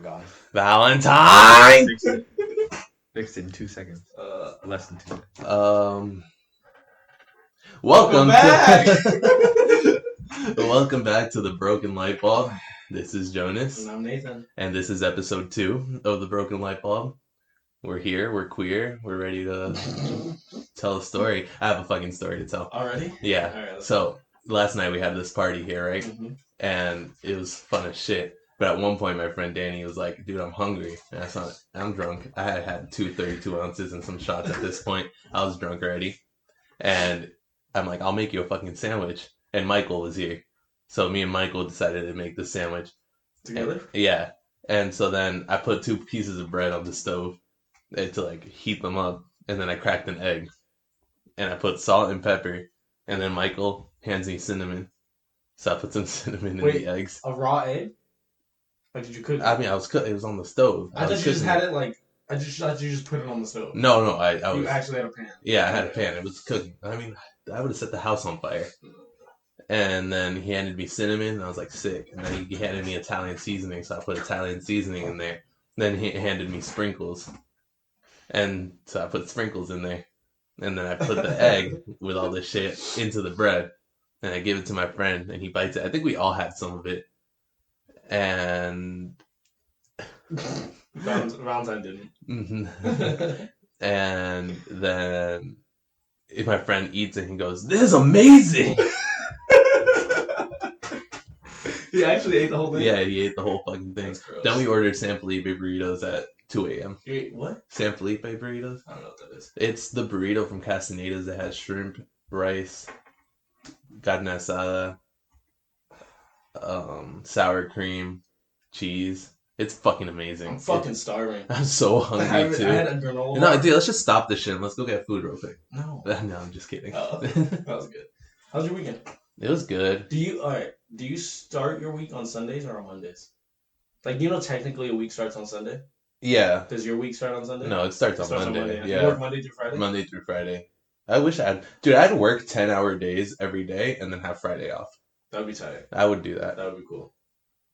god. Valentine! Fixed it in 2 seconds. Less than 2 seconds. Welcome back! Welcome back to the Broken Light Bulb. This is Jonas. And I'm Nathan. And this is episode 2 of the Broken Light Bulb. We're here, we're queer, we're ready to tell a story. I have a fucking story to tell. Already? Yeah. Alright, so, last night we had this party here, right? Mm-hmm. And it was fun as shit. But at one point, my friend Danny was like, dude, I'm hungry. And I thought, I'm drunk. I had 2 32 ounces and some shots at this point. I was drunk already. And I'm like, I'll make you a fucking sandwich. And Michael was here. So me and Michael decided to make the sandwich. Together? Yeah. And so then I put 2 pieces of bread on the stove to like heat them up. And then I cracked an egg. And I put salt and pepper. And then Michael hands me cinnamon. So I put some cinnamon in the eggs. A raw egg? Like, did you cook it? I mean, I was it was on the stove. I thought you just had it like. I thought you just put it on the stove. No, I was. You actually had a pan. Yeah, I had a pan. It was cooking. I mean, I would have set the house on fire. And then he handed me cinnamon, and I was like, sick. And then he handed me Italian seasoning, so I put Italian seasoning in there. Then he handed me sprinkles, and so I put sprinkles in there. And then I put the egg with all this shit into the bread, and I give it to my friend, and he bites it. I think we all had some of it. And Valentine didn't. And then if my friend eats it, he goes, "This is amazing." He actually ate the whole thing? Yeah, he ate the whole fucking thing. Then we ordered San Felipe burritos at 2 a.m. You ate what? San Felipe burritos? I don't know what that is. It's the burrito from Castaneda's that has shrimp, rice, carne asada, sour cream, cheese. It's fucking amazing. I'm fucking starving. I'm so hungry too. I had a granola. No, dude, let's just stop this shit and let's go get food real quick. No. No, I'm just kidding. That was good. How's your weekend? It was good. Do you start your week on Sundays or on Mondays? Like, technically a week starts on Sunday? Yeah. Does your week start on Sunday? No, it starts on Monday. Yeah. You work Monday through Friday? Monday through Friday. I wish I'd work 10-hour days every day and then have Friday off. That would be tight. I would do that. That would be cool.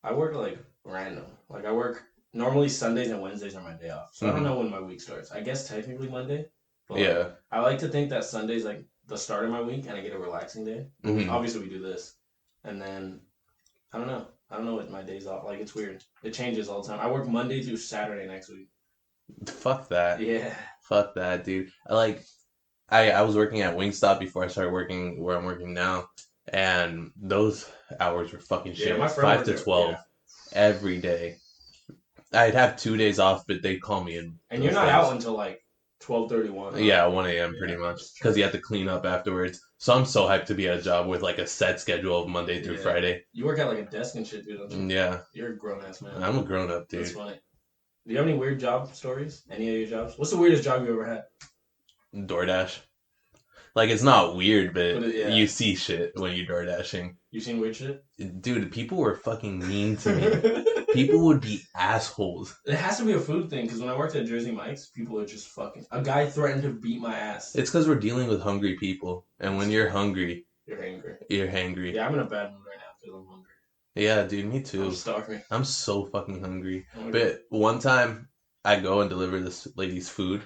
I work, like, random. Like, I work, normally Sundays and Wednesdays are my day off. So I don't know when my week starts. I guess technically Monday. But yeah. Like, I like to think that Sunday's, like, the start of my week and I get a relaxing day. Mm-hmm. Obviously, we do this. And then, I don't know. I don't know what my days off. Like, it's weird. It changes all the time. I work Monday through Saturday next week. Fuck that. Yeah. Fuck that, dude. I was working at Wingstop before I started working where I'm working now, and those hours were fucking shit. Yeah, my friend 5 to 12 every day. I'd have 2 days off, but they'd call me in. And you're not out until like 12:31. Yeah, 1 a.m. pretty much, because you have to clean up afterwards. So I'm so hyped to be at a job with like a set schedule of Monday through Friday. You work at like a desk and shit, dude, don't you? Yeah. You're a grown ass man. I'm a grown up, dude. That's funny. Do you have any weird job stories? Any of your jobs? What's the weirdest job you ever had? DoorDash. Like, it's not weird, but you see shit when you're DoorDashing. You seen weird shit? Dude, people were fucking mean to me. People would be assholes. It has to be a food thing, because when I worked at Jersey Mike's, people are just fucking... A guy threatened to beat my ass. It's because we're dealing with hungry people. And when you're hungry... You're hangry. You're hangry. Yeah, I'm in a bad mood right now because I'm hungry. Yeah, dude, me too. I'm starving. I'm so fucking hungry. But one time, I go and deliver this lady's food,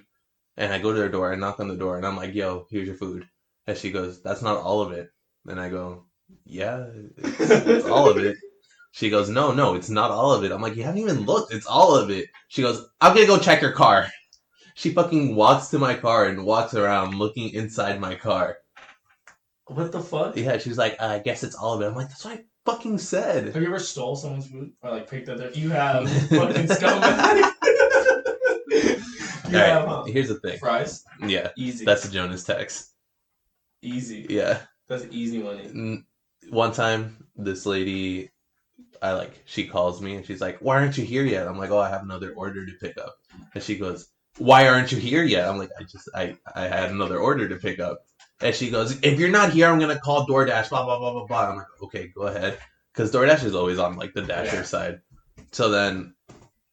and I go to her door, I knock on the door, and I'm like, yo, here's your food. And she goes, that's not all of it. And I go, yeah, it's all of it. She goes, no, it's not all of it. I'm like, you haven't even looked. It's all of it. She goes, I'm going to go check your car. She fucking walks to my car and walks around looking inside my car. What the fuck? Yeah, she's like, I guess it's all of it. I'm like, that's what I fucking said. Have you ever stole someone's food? Or like picked up their... You have, fucking scumbag. Here's the thing. Fries? Yeah. Easy. That's the Jonas text. Easy. Yeah. That's easy money. One time, this lady... she calls me and she's like, why aren't you here yet? I'm like, oh, I have another order to pick up. And she goes, why aren't you here yet? I'm like, I had another order to pick up. And she goes, if you're not here, I'm going to call DoorDash, blah, blah, blah, blah, blah. I'm like, okay, go ahead. Because DoorDash is always on, like, the Dasher side. So then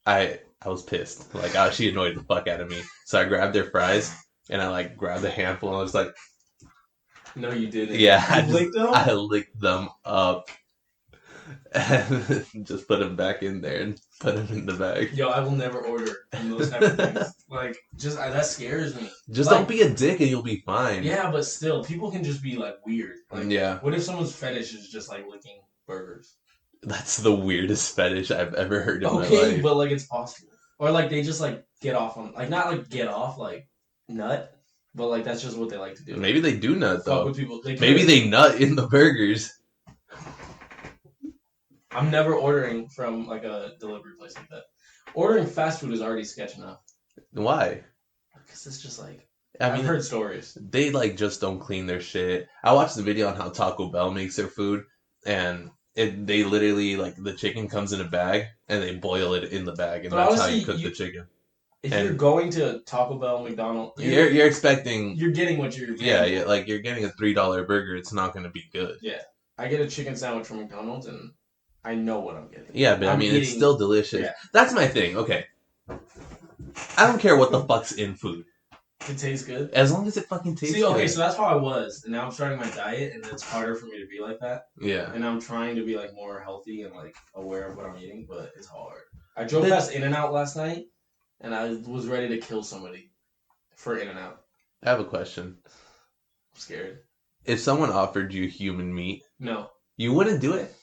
I was pissed. Like, she annoyed the fuck out of me. So I grabbed their fries and I, like, grabbed a handful and I was like... No, you didn't. Yeah. You licked them? I licked them up. and just put them back in there and put them in the bag. Yo, I will never order from those type of things. Like, that scares me. Just like, don't be a dick and you'll be fine. Yeah, but still, people can just be like weird. Like, yeah. What if someone's fetish is just like licking burgers? That's the weirdest fetish I've ever heard in my life. Okay, but like it's possible. Or like they just like get off on like not like get off like nut, but like that's just what they like to do. Maybe they do nut though. Fuck with people. Maybe they nut in the burgers. I'm never ordering from like a delivery place like that. Ordering fast food is already sketch enough. Why? Because it's just like I've heard stories. They like just don't clean their shit. I watched the video on how Taco Bell makes their food, and they literally like the chicken comes in a bag and they boil it in the bag, and that's honestly, how you cook the chicken. If you're going to Taco Bell, McDonald's, you're expecting you're getting what you're getting. Yeah, like you're getting a $3 burger. It's not going to be good. Yeah, I get a chicken sandwich from McDonald's and I know what I'm getting. Yeah, but it's still delicious. Yeah. That's my thing. Okay, I don't care what the fuck's in food. It tastes good. As long as it fucking tastes good. Okay, so that's how I was. And now I'm starting my diet, and it's harder for me to be like that. Yeah. And I'm trying to be, like, more healthy and, like, aware of what I'm eating, but it's hard. I drove past In-N-Out last night, and I was ready to kill somebody for In-N-Out. I have a question. I'm scared. If someone offered you human meat... No. You wouldn't do it?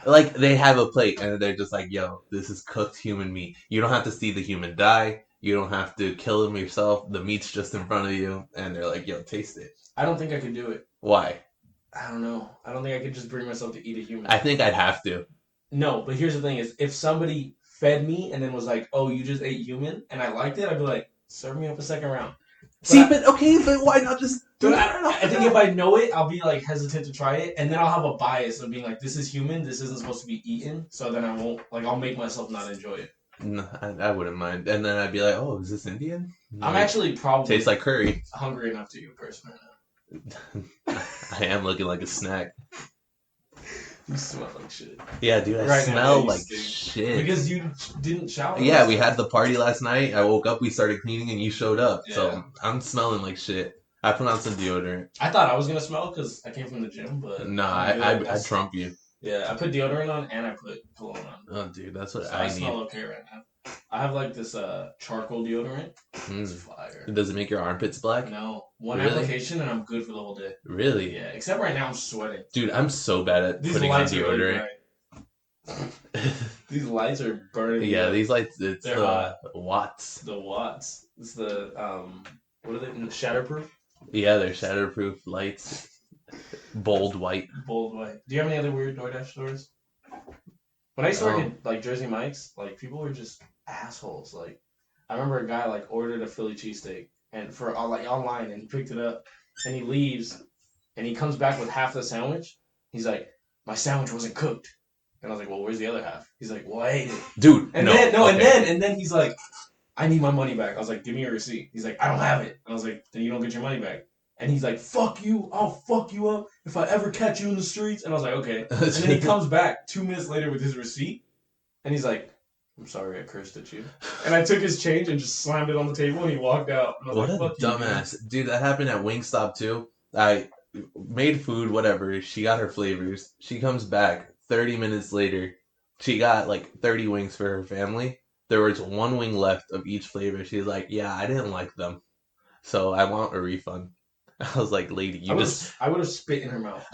Like, they have a plate, and they're just like, yo, this is cooked human meat. You don't have to see the human die. You don't have to kill them yourself. The meat's just in front of you, and they're like, yo, taste it. I don't think I could do it. Why? I don't know. I don't think I could just bring myself to eat a human. I think I'd have to. No, but here's the thing is, if somebody fed me and then was like, oh, you just ate human, and I liked it, I'd be like, serve me up a second round. But why not just do it? I think if I know it, I'll be like hesitant to try it, and then I'll have a bias of being like, this is human, this isn't supposed to be eaten, so then I won't, like, I'll make myself not enjoy it. No, I wouldn't mind. And then I'd be like, oh, is this Indian? I'm actually probably... Tastes like curry. Hungry enough to eat a person right now. I am looking like a snack. You smell like shit. Yeah, dude, I smell like shit. Because you didn't shower. Yeah, we had the party last night. I woke up, we started cleaning, and you showed up. Yeah. So I'm smelling like shit. I put on some deodorant. I thought I was going to smell because I came from the gym, but... Nah, I trump you. Yeah, I put deodorant on and I put cologne on. Oh, dude, that's what so I need. I smell okay right now. I have like this charcoal deodorant. It's fire. Does it make your armpits black? No. One application and I'm good for the whole day. Really? Yeah, except right now I'm sweating. Dude, I'm so bad at putting on deodorant. These lights are burning. Yeah, these lights, it's They're hot. watts. The watts. It's the, what are they? Shatterproof? Yeah, they're shatterproof lights. Bold white. Bold white. Do you have any other weird DoorDash stories? When I used to work at like Jersey Mike's, like people were just assholes. Like I remember a guy like ordered a Philly cheesesteak and for like online, and he picked it up and he leaves and he comes back with half the sandwich. He's like, my sandwich wasn't cooked. And I was like, well, where's the other half? He's like, well, I ate it. Dude, and then he's like, I need my money back. I was like, give me your receipt. He's like, I don't have it. And I was like, then you don't get your money back. And he's like, fuck you, I'll fuck you up if I ever catch you in the streets. And I was like, okay. And then he comes back 2 minutes later with his receipt. And he's like, I'm sorry I cursed at you. And I took his change and just slammed it on the table and he walked out. And I was what a dumbass. Dude, that happened at Wingstop too. I made food, whatever. She got her flavors. She comes back 30 minutes later. She got like 30 wings for her family. There was one wing left of each flavor. She's like, yeah, I didn't like them. So I want a refund. I was like, lady, I would have spit in her mouth.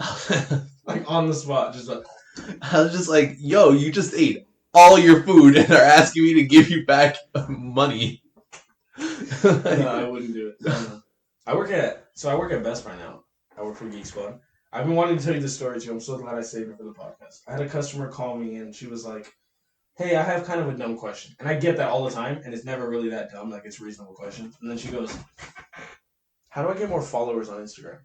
Like on the spot. Just like I was just like, yo, you just ate all your food and are asking me to give you back money. No, I wouldn't do it. No. I work at Best Buy now. I work for Geek Squad. I've been wanting to tell you this story too. I'm so glad I saved it for the podcast. I had a customer call me and she was like, hey, I have kind of a dumb question. And I get that all the time, and it's never really that dumb. Like, it's a reasonable question. And then she goes, how do I get more followers on Instagram?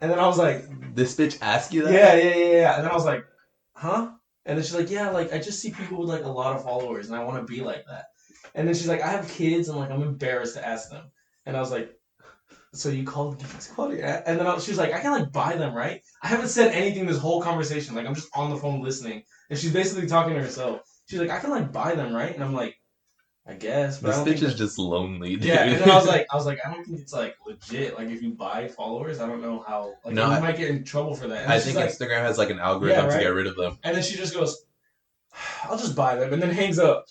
And then I was like... This bitch asked you that? Yeah. And then I was like, huh? And then she's like, yeah, like, I just see people with, like, a lot of followers, and I want to be like that. And then she's like, I have kids, and, like, I'm embarrassed to ask them. And I was like, so you called Geek Squad? And then she was like, I can, like, buy them, right? I haven't said anything this whole conversation. Like, I'm just on the phone listening. And she's basically talking to herself. She's like, I can, like, buy them, right? And I'm like, I guess, but I This don't bitch think is that... just lonely, dude. Yeah, and then I was like, I don't think it's like legit. Like if you buy followers, I don't know how. Like No, you might get in trouble for that. And I she's think like, Instagram has like an yeah, algorithm to right. get rid of them. And then she just goes, I'll just buy them, and then hangs up.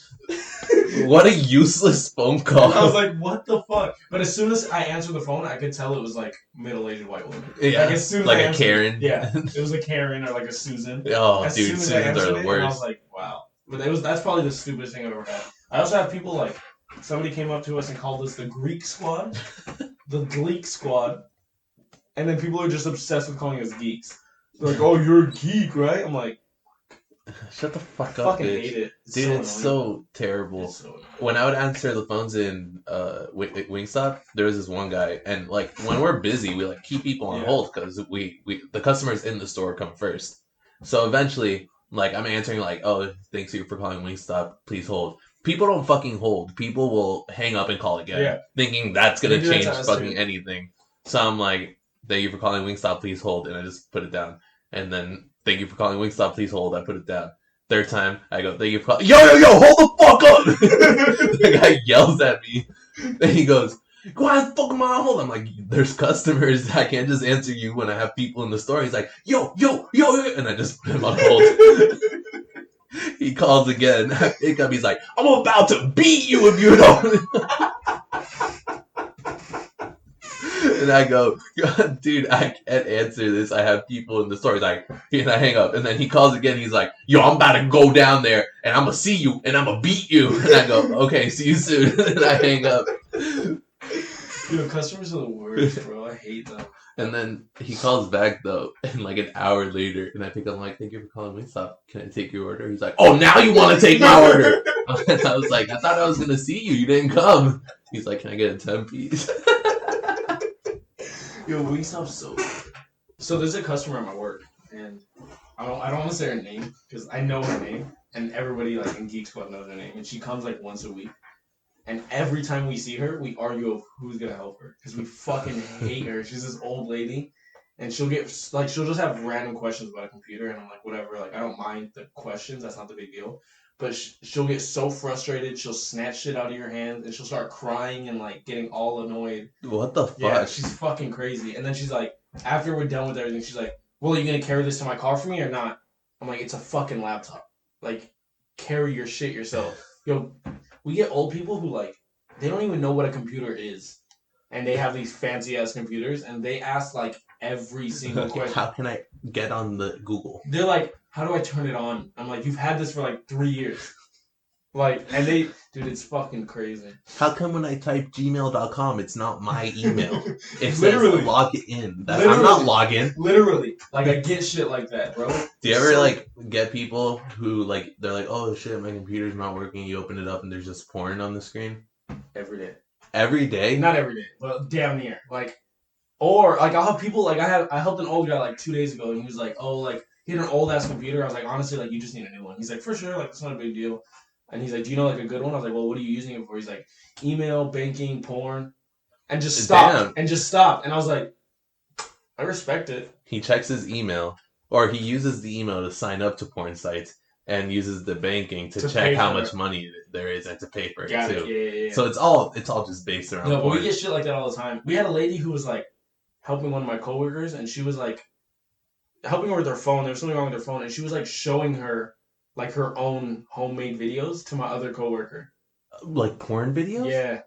What a useless phone call. And I was like, what the fuck? But as soon as I answered the phone, I could tell it was like middle-aged white woman. Yeah, like as soon as like I a answered, Karen. Yeah, it was a Karen or like a Susan. Oh, as dude, soon as Susans are the worst. And I was like, wow. But that's probably the stupidest thing I've ever had. I also have people like, somebody came up to us and called us the Greek Squad, the Gleek Squad, and then people are just obsessed with calling us geeks. They're like, oh, you're a geek, right? I'm like, shut the fuck up, fucking bitch. hate it. Dude, it's so terrible. It's so when I would answer the phones in Wingstop, there was this one guy, and like when we're busy, we like keep people on hold because we the customers in the store come first. So eventually, like I'm answering like, oh, thanks you for calling Wingstop, please hold. People don't fucking hold. People will hang up and call again, thinking that's gonna change fucking anything. So I'm like, thank you for calling Wingstop, please hold, and I just put it down. And then, thank you for calling Wingstop, please hold, I put it down. Third time, I go, thank you for calling. Yo, hold the fuck up! The guy yells at me. Then he goes, go ahead, fuck him on hold. I'm like, there's customers. I can't just answer you when I have people in the store. He's like, yo. And I just put him on hold. He calls again. I pick up. He's like, I'm about to beat you if you don't. And I go, dude, I can't answer this. I have people in the store. He's like, and I hang up. And then he calls again. He's like, yo, I'm about to go down there and I'm going to see you and I'm going to beat you. And I go, okay, see you soon. And I hang up. Dude, customers are the worst, bro. I hate them. And then he calls back, though, and like an hour later, and I think I'm like, thank you for calling Wingstop. Can I take your order? He's like, oh, now you want to take my order. And I was like, I thought I was going to see you. You didn't come. He's like, can I get a 10-piece? Yo, Wingstop's so good. So there's a customer at my work, and I don't want to say her name, because I know her name, and everybody like in Geek Squad knows her name, and she comes like once a week. And every time we see her, we argue of who's gonna help her because we fucking hate her. She's this old lady, and she'll just have random questions about a computer, and I'm like, whatever. Like, I don't mind the questions. That's not the big deal. But she'll get so frustrated, she'll snatch shit out of your hand, and she'll start crying and like getting all annoyed. What the fuck? Yeah, she's fucking crazy. And then she's like, after we're done with everything, she's like, well, are you gonna carry this to my car for me or not? I'm like, it's a fucking laptop. Like, carry your shit yourself. Yo. We get old people who, like, they don't even know what a computer is. And they have these fancy-ass computers, and they ask, like, every single question. How can I get on the Google? They're like, how do I turn it on? I'm like, you've had this for, like, 3 years. Like, and dude, it's fucking crazy. How come when I type gmail.com, it's not my email? It says Literally. log in. I'm not logging. Literally. Like, I get shit like that, bro. Do you ever, like, get people who, like, they're like, oh, shit, my computer's not working. You open it up and there's just porn on the screen? Every day. Every day? Not every day, but damn near. Like, or, like, I'll have people, like, I helped an old guy, like, 2 days ago, and he was like, oh, like, he had an old-ass computer. I was like, honestly, like, you just need a new one. He's like, for sure, like, it's not a big deal. And he's like, do you know, like, a good one? I was like, well, what are you using it for? He's like, email, banking, porn. And just stopped. And I was like, I respect it. He checks his email, or he uses the email to sign up to porn sites, and uses the banking to check how much money there is and to pay for it, too. Yeah. So it's all just based around No, porn. but we get shit like that all the time. We had a lady who was, like, helping one of my coworkers, and she was, like, helping her with her phone. There was something wrong with her phone, and she was, like, showing her, like, her own homemade videos to my other coworker. Like porn videos? Yeah.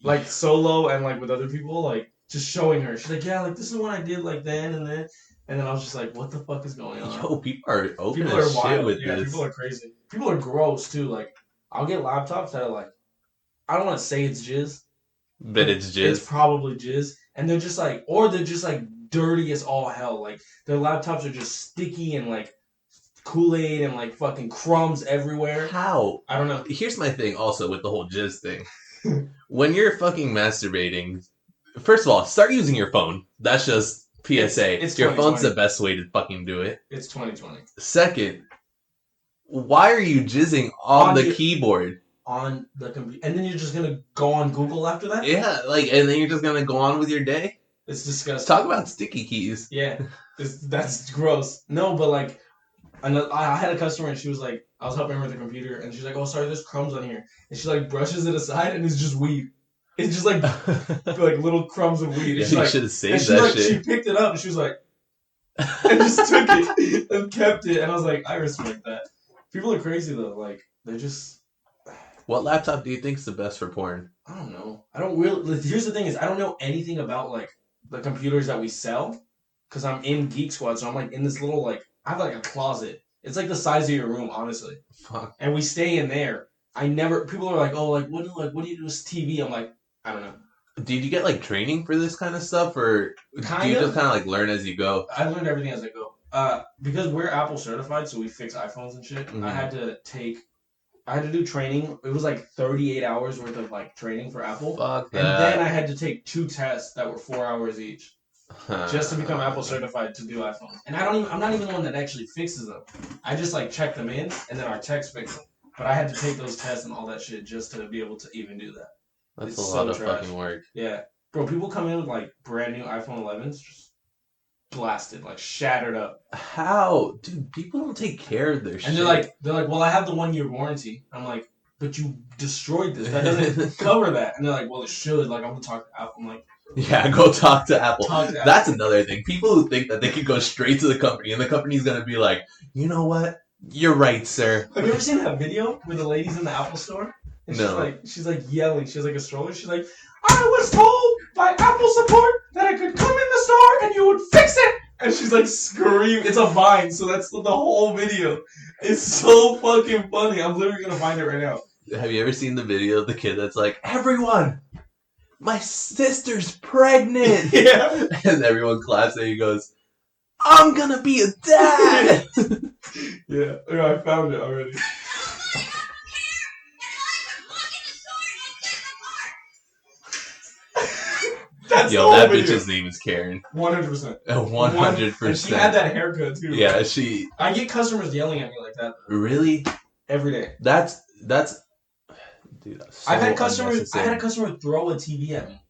Like, solo and, like, with other people, like, just showing her. She's like, yeah, like, this is what I did, like, then and then. And then I was just like, what the fuck is going on? Yo, people are open as shit with this. People are crazy. People are gross, too. Like, I'll get laptops that are, like, I don't want to say it's jizz. But it's jizz. It's probably jizz. And they're just, like, or they're just, like, dirty as all hell. Like, their laptops are just sticky and, like, Kool-Aid and, like, fucking crumbs everywhere. How? I don't know. Here's my thing also with the whole jizz thing. When you're fucking masturbating, first of all, start using your phone. That's just PSA. It's your phone's the best way to fucking do it. It's 2020. Second, why are you jizzing on the keyboard? On the computer. And then you're just going to go on Google after that? Yeah, like, and then you're just going to go on with your day? It's disgusting. Talk about sticky keys. Yeah. That's gross. No, but, like, I had a customer and she was like, I was helping her with the computer, and she's like, "Oh, sorry, there's crumbs on here," and she like brushes it aside, and it's just weed. It's just like little crumbs of weed. Yeah, And you should have saved that shit. She picked it up, and she was like, and just took it and kept it, and I was like, I respect that. People are crazy though. Like they're just. What laptop do you think is the best for porn? I don't know. I don't really. Here's the thing: is I don't know anything about like the computers that we sell, because I'm in Geek Squad, so I'm like in this little like I have like a closet. It's like the size of your room, honestly. Fuck. And we stay in there. People are like, oh, like what do you do with TV? I'm like, I don't know. Did you get like training for this kind of stuff, or do you just kind of like learn as you go? I learned everything as I go. Because we're Apple certified, so we fix iPhones and shit. Mm-hmm. I had to do training. It was like 38 hours worth of like training for Apple. Fuck that. And then I had to take 2 tests that were 4 hours each, just to become Apple certified to do iPhones. And I'm not even the one that actually fixes them. I just like check them in, and then our techs fix them. But I had to take those tests and all that shit just to be able to even do that. That's a lot of fucking work. Yeah, bro. People come in with like brand new iPhone 11s, just blasted, like shattered up. How, dude? People don't take care of their shit. And they're like, well, I have the 1-year warranty. I'm like, but you destroyed this. That doesn't cover that. And they're like, well, it should. Like, I'm gonna talk to Apple. I'm like, yeah, go talk to Apple. That's another thing. People who think that they can go straight to the company and the company's gonna be like, you know what? You're right, sir. Have you ever seen that video where the lady's in the Apple store? And she's like yelling. She has like a stroller. She's like, I was told by Apple support that I could come in the store and you would fix it. And she's like screaming. It's a Vine, so that's the whole video. It's so fucking funny. I'm literally gonna find it right now. Have you ever seen the video of the kid that's like, everyone, my sister's pregnant? Yeah. And everyone claps and he goes, I'm gonna be a dad. Yeah, I found it already. That's that bitch's name is Karen. 100%. 100%. And she had that haircut too. Yeah, I get customers yelling at me like that. Really? Every day. That's. Dude, that's so I had a customer throw a TV at me.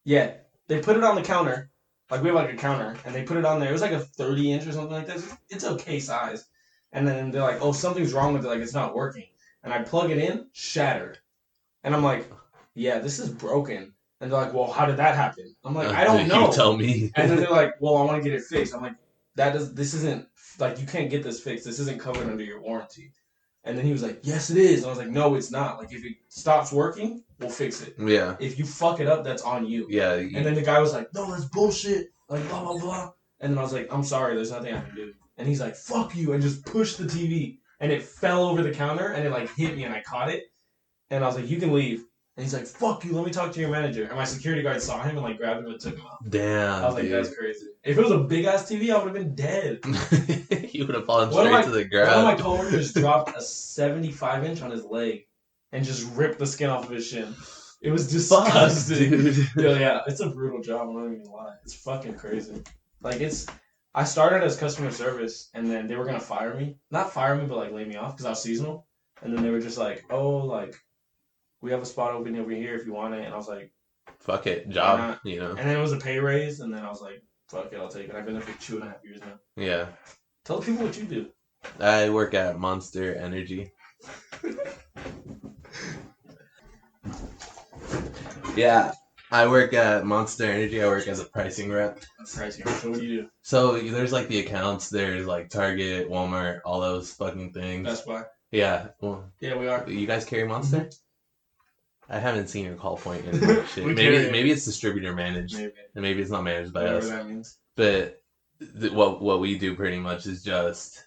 Yeah, they put it on the counter. Like we have like a counter, and they put it on there. It was like a 30-inch or something like that. It's okay size. And then they're like, "Oh, something's wrong with it. Like it's not working." And I plug it in, shattered. And I'm like, "Yeah, this is broken." And they're like, "Well, how did that happen?" I'm like, "I don't know." You tell me. And then they're like, "Well, I want to get it fixed." I'm like, "This isn't like you can't get this fixed. This isn't covered under your warranty." And then he was like, "Yes, it is." And I was like, "No, it's not. Like if it stops working, we'll fix it. Yeah. If you fuck it up, that's on you." Yeah. And then the guy was like, "No, that's bullshit. Like blah blah blah." And then I was like, "I'm sorry. There's nothing I can do." And he's like, "Fuck you," and just pushed the TV, and it fell over the counter, and it like hit me, and I caught it, and I was like, "You can leave." And he's like, "Fuck you, let me talk to your manager." And my security guard saw him and like grabbed him and took him out. Damn. I was like, "That's crazy." If it was a big ass TV, I would have been dead. He would have fallen straight to the ground. One of my coworkers dropped a 75-inch on his leg and just ripped the skin off of his shin. It was disgusting. Dude. Yeah, it's a brutal job. I'm not even gonna lie. It's fucking crazy. Like I started as customer service, and then they were gonna fire me. Not fire me, but like lay me off because I was seasonal. And then they were just like, "Oh, like we have a spot open over here if you want it." And I was like, "Fuck it, job." You know. And then it was a pay raise, and then I was like, "Fuck it, I'll take it." I've been there for 2.5 years now. Yeah. Tell the people what you do. I work at Monster Energy. Yeah, I work at Monster Energy. I work as a pricing rep. Pricing rep. So what do you do? So there's like the accounts. There's like Target, Walmart, all those fucking things. Best Buy. Yeah. Well, yeah, we are. You guys carry Monster? Mm-hmm. I haven't seen your call point in like shit. Maybe it's distributor managed, and maybe it's not managed by us. That means. But what we do pretty much is just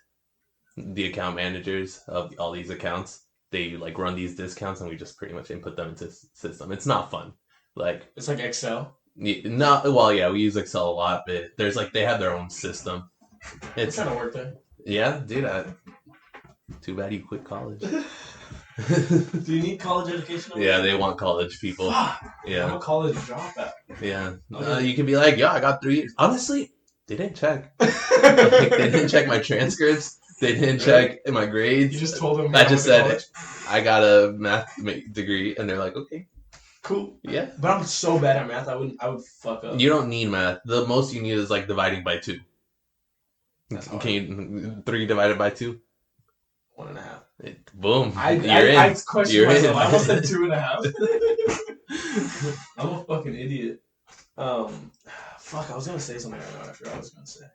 the account managers of all these accounts. They like run these discounts, and we just pretty much input them into the system. It's not fun. Like it's like Excel. We use Excel a lot, but there's like they have their own system. It's trying to work there. Yeah, dude. Too bad you quit college. Do you need college education? Yeah, they want college people. Yeah, I'm a college dropout. Yeah, you can be like, yeah, I got 3 years. Honestly, they didn't check. Like, they didn't check my transcripts. They didn't check my grades. You just told them. I just said I got a math degree, and they're like, okay, cool. Yeah, but I'm so bad at math. I would fuck up. You don't need math. The most you need is like dividing by 2. That's hard. Can you 3 divided by 2? 1.5. Boom. I questioned myself. I almost said 2.5. I'm a fucking idiot. Fuck, I was gonna say something right now. I forgot what I was gonna say.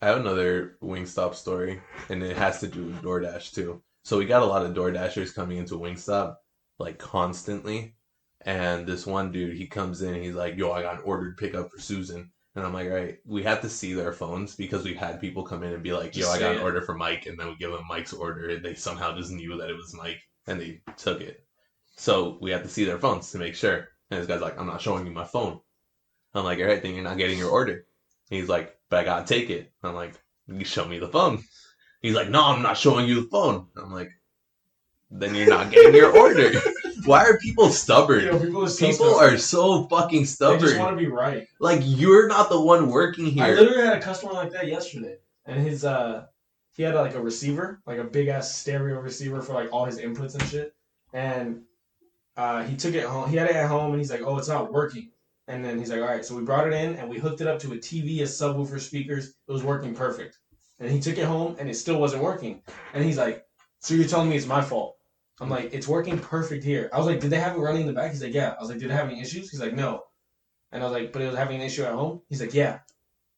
I have another Wingstop story, and it has to do with DoorDash too. So we got a lot of DoorDashers coming into Wingstop, like constantly. And this one dude, he comes in, he's like, "Yo, I got an ordered pickup for Susan." And I'm like, "All right, we have to see their phones because we've had people come in and be like, 'Yo, I got an order for Mike,' and then we give them Mike's order, and they somehow just knew that it was Mike, and they took it. So we have to see their phones to make sure." And this guy's like, "I'm not showing you my phone." I'm like, "All right, then you're not getting your order." And he's like, "But I gotta take it." I'm like, "You show me the phone." He's like, "No, I'm not showing you the phone." I'm like, "Then you're not getting your order." Why are people stubborn? Yo, people are so fucking stubborn. They just want to be right. Like, you're not the one working here. I literally had a customer like that yesterday, and his he had like a receiver, like a big ass stereo receiver for like all his inputs and shit, and he took it home. He had it at home, and he's like, "Oh, it's not working." And then he's like, "All right," so we brought it in and we hooked it up to a TV, a subwoofer, speakers. It was working perfect. And he took it home and it still wasn't working. And he's like, "So you're telling me it's my fault?" I'm like, "It's working perfect here." I was like, "Did they have it running in the back?" He's like, "Yeah." I was like, "Did it have any issues?" He's like, "No." And I was like, "But it was having an issue at home?" He's like, "Yeah."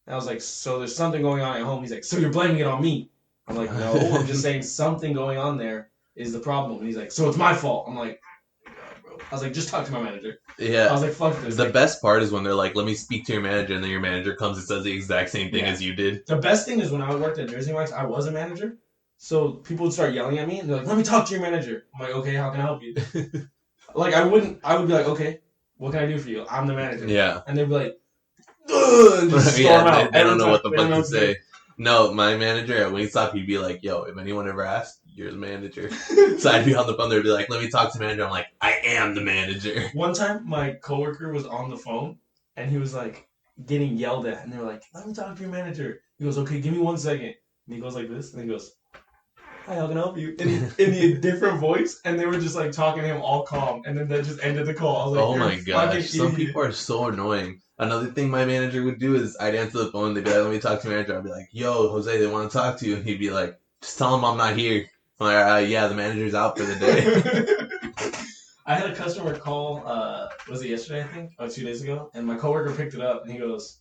And I was like, "So there's something going on at home?" He's like, "So you're blaming it on me?" I'm like, "No, I'm just saying something going on there is the problem." And he's like, "So it's my fault." I'm like, I was like, "Just talk to my manager." Yeah. I was like, "Fuck this." The best part is when they're like, "Let me speak to your manager," and then your manager comes and says the exact same thing as you did. The best thing is when I worked at Jersey Mike's, I was a manager. So people would start yelling at me and they're like, "Let me talk to your manager." I'm like, "Okay, how can I help you?" Like, I would be like, "Okay, what can I do for you? I'm the manager." Yeah. And they'd be like, "Ugh," and just storm out. They don't know what the fuck to say. No, my manager at Wingstop, he'd be like, "Yo, if anyone ever asks, you're the manager." So I'd be on the phone, they'd be like, "Let me talk to the manager." I'm like, "I am the manager." One time, my coworker was on the phone, and he was like getting yelled at, and they were like, "Let me talk to your manager." He goes, "Okay, give me 1 second." And he goes like this, and he goes, "Hi, how can I help you?" In a different voice, and they were just like talking to him all calm, and then that just ended the call. I was like, "Oh my gosh, some people are so annoying." Another thing my manager would do is I'd answer the phone, they'd be like, "Let me talk to your manager." I'd be like, "Yo, Jose, they want to talk to you." And he'd be like, "Just tell them I'm not here." I'm like, "Yeah, the manager's out for the day." I had a customer call, was it yesterday, I think? Or 2 days ago? And my coworker picked it up, and he goes,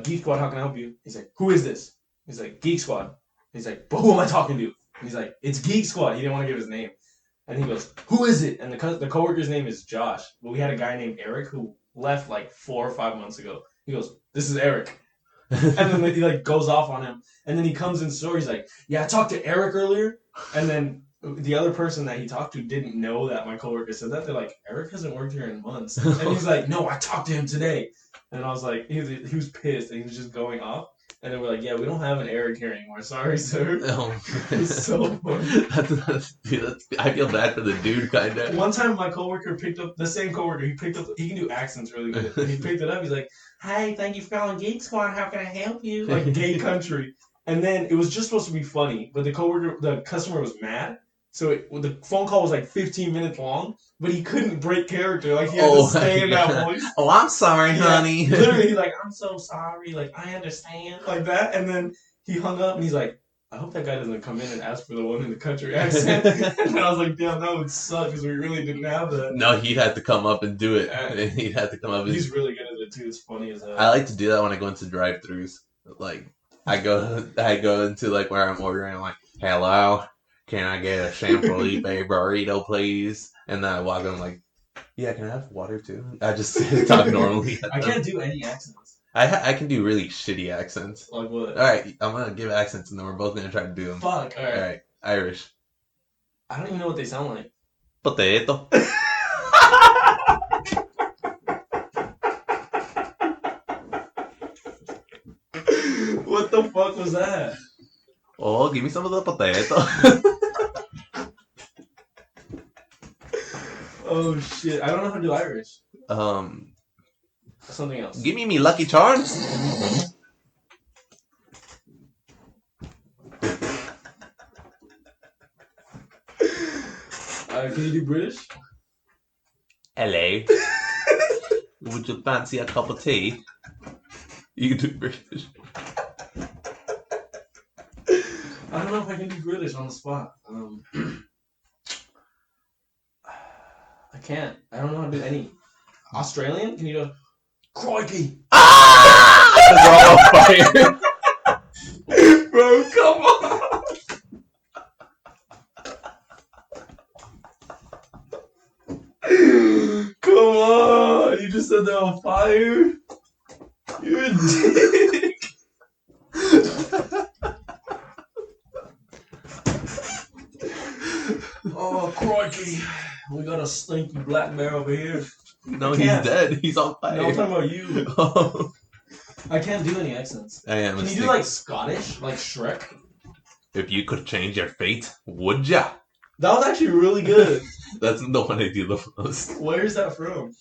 "Geek Squad, how can I help you?" He's like, "Who is this?" He's like, "Geek Squad." He's like, "But who am I talking to?" And he's like, "It's Geek Squad." He didn't want to give his name. And he goes, "Who is it?" And the coworker's name is Josh. But we had a guy named Eric who left like 4 or 5 months ago. He goes, "This is Eric." And then he like goes off on him. And then he comes in store. He's like, "Yeah, I talked to Eric earlier." And then the other person that he talked to didn't know that my coworker said that. They're like, "Eric hasn't worked here in months." And he's like, "No, I talked to him today." And I was like, he was pissed. And he was just going off. And then we're like, "Yeah, we don't have an Eric here anymore. Sorry, sir." Oh, it's so funny. I feel bad for the dude, kind of. One time, my coworker picked up, the same coworker, he can do accents really good. And he picked it up. He's like, "Hi, thank you for calling Geek Squad. How can I help you?" Like gay country. And then it was just supposed to be funny, but the customer was mad. So the phone call was like 15 minutes long, but he couldn't break character. Like, he had to stay in that voice. "Oh, I'm sorry, honey." Literally, he's like, "I'm so sorry. Like, I understand." Like that. And then he hung up and he's like, "I hope that guy doesn't come in and ask for the one in the country accent." And I was like, "Damn, that would suck because we really didn't have that." No, he'd have to come up and do it. He'd have to come up. He's really good at it too. It's funny as hell. I like to do that when I go into drive-thrus. Like, I go into like where I'm ordering. I'm like, "Hello, can I get a San Felipe burrito, please?" And then I walk in, I'm like, "Yeah, can I have water too?" I just talk normally. I can't do any accents. I can do really shitty accents. Like what? Alright, I'm gonna give accents and then we're both gonna try to do them. Fuck, alright. Alright, Irish. I don't even know what they sound like. Potato. What the fuck was that? Oh, give me some of the potato. Oh shit, I don't know how to do Irish. Something else. Give me Lucky Charms. Can you do British? Hello. Would you fancy a cup of tea? You can do British. I don't know if I can do British on the spot. I can't. I don't know how to do any. Australian? Can you go? Crikey! They're all on fire. Bro, come on! Come on! You just said they're on fire? You're a dick! Oh, crikey. We got a stinky black bear over here. No, he's dead. He's on fire. No, I'm talking about you. Oh. I can't do any accents. I am. Can you do like Scottish? Like Shrek? If you could change your fate, would ya? That was actually really good. That's the one I do the most. Where is that from?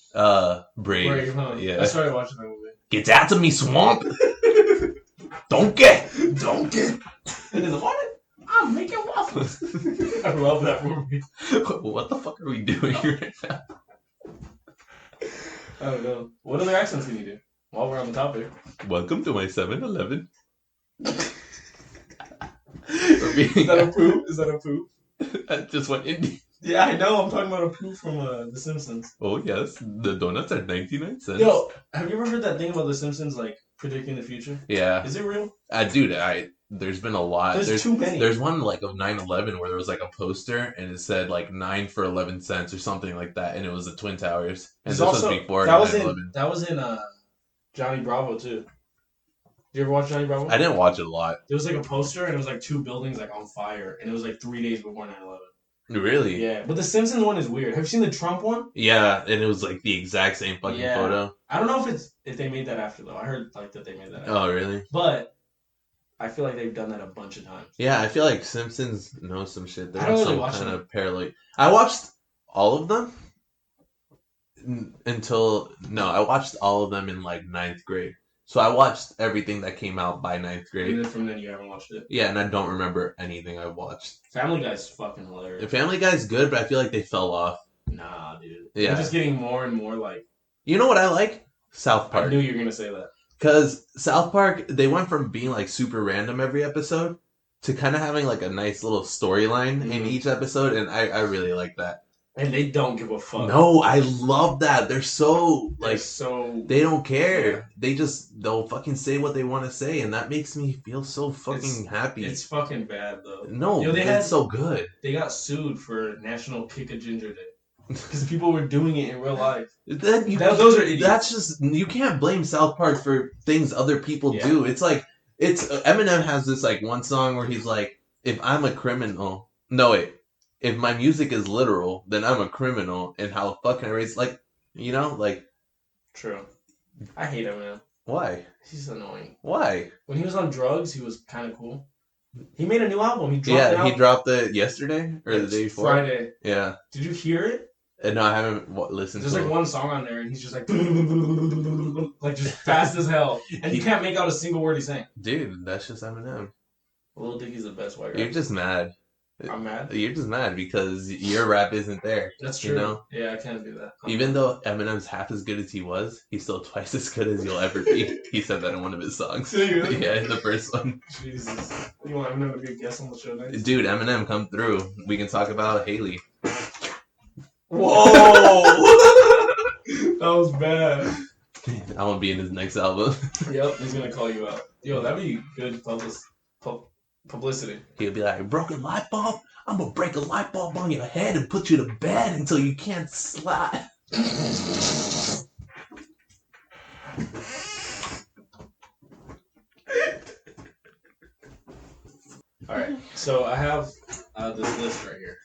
Brave. Huh? Yeah. I started watching that movie. Get out of me, swamp! Donkey! Donkey! And in the morning, I'm making waffles. I love that movie. What the fuck are we doing right now? I don't know. What other accents can you do? While we're on the topic. Welcome to my 7-Eleven. Is that a poop? Is that a poop? I just went Indian. Yeah, I know. I'm talking about a poop from The Simpsons. Oh, yes. The donuts are 99 cents. Yo, have you ever heard that thing about The Simpsons, like, predicting the future? Yeah. Is it real? Dude, there's been a lot. There's too many. There's one, like, of 9/11 where there was, like, a poster, and it said, like, 9 for 11 cents or something like that, and it was the Twin Towers. And this was before 9/11. That was in Johnny Bravo, too. Did you ever watch Johnny Bravo? I didn't watch it a lot. There was, like, a poster, and it was, like, 2 buildings, like, on fire, and it was, like, 3 days before 9/11. Really? Yeah, but the Simpsons one is weird. Have you seen the Trump one? Yeah, and it was like the exact same fucking photo. I don't know if they made that after though. I heard like that they made that after. Oh, really? But I feel like they've done that a bunch of times. Yeah, I feel like Simpsons knows some shit. They're I don't really some watch kind them. of parallel. I watched all of them I watched all of them in like 9th grade. So I watched everything that came out by 9th grade. And then from then you haven't watched it. Yeah, and I don't remember anything I watched. Family Guy's fucking hilarious. The Family Guy's good, but I feel like they fell off. Nah, dude. Yeah. They're just getting more and more like. You know what I like? South Park. I knew you were gonna say that. Because South Park, they went from being like super random every episode to kind of having like a nice little storyline in each episode, and I really like that. And they don't give a fuck. No, I love that. They're so like they don't care. Yeah. They'll fucking say what they want to say, and that makes me feel so fucking happy. It's fucking bad though. No, it's so good. They got sued for National Kick a Ginger Day because people were doing it in real life. Those are idiots. That's just you can't blame South Park for things other people do. It's like Eminem has this like one song where he's like, if I'm a criminal, no wait. If my music is literal, then I'm a criminal, and how fucking I raise like, like. True. I hate Eminem. Why? He's annoying. Why? When he was on drugs, he was kind of cool. He made a new album. He dropped it yesterday or the day before. Friday. Yeah. Did you hear it? No, I haven't listened. There's like one song on there, and he's just like just fast as hell, and you can't make out a single word he's saying. Dude, that's just Eminem. Lil Dicky's the best white guy. You're just mad. I'm mad. You're just mad because your rap isn't there. That's true. Yeah, I can't do that. Even though Eminem's half as good as he was, he's still twice as good as you'll ever be. He said that in one of his songs. Really? Yeah, in the first one. Jesus. You want Eminem to be a guest on the show next? Dude, Eminem, come through. We can talk about Haley. Whoa! That was bad. I want to be in his next album. Yep, he's going to call you out. Yo, that'd be good publicity. He'll be like, broken light bulb? I'm gonna break a light bulb on your head and put you to bed until you can't slide. Alright, so I have this list right here.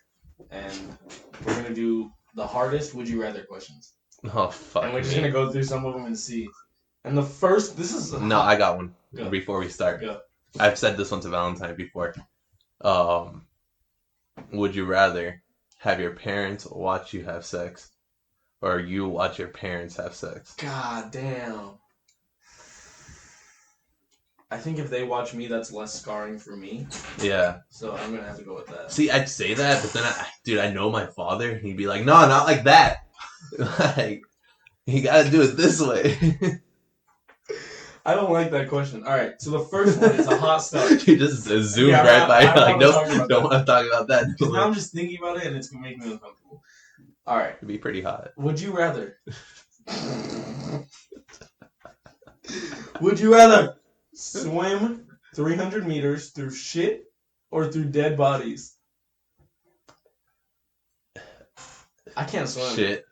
And we're gonna do the hardest would you rather questions. Oh, fuck. And we're just gonna go through some of them and see. And the first, No, I got one. Go. Before we start. Go. I've said this one to Valentine before. Would you rather have your parents watch you have sex, or you watch your parents have sex? God damn. I think if they watch me, that's less scarring for me. Yeah. So I'm gonna have to go with that. See, I'd say that, but then I know my father. He'd be like, no, not like that. Like, you gotta do it this way. I don't like that question. All right, so the first one is a hot start. You just zoomed right by. Like, nope, don't want to talk about that. Because now I'm just thinking about it, and it's gonna make me uncomfortable. All right, it'd be pretty hot. Would you rather? Would you rather swim 300 meters through shit or through dead bodies? I can't swim. Shit.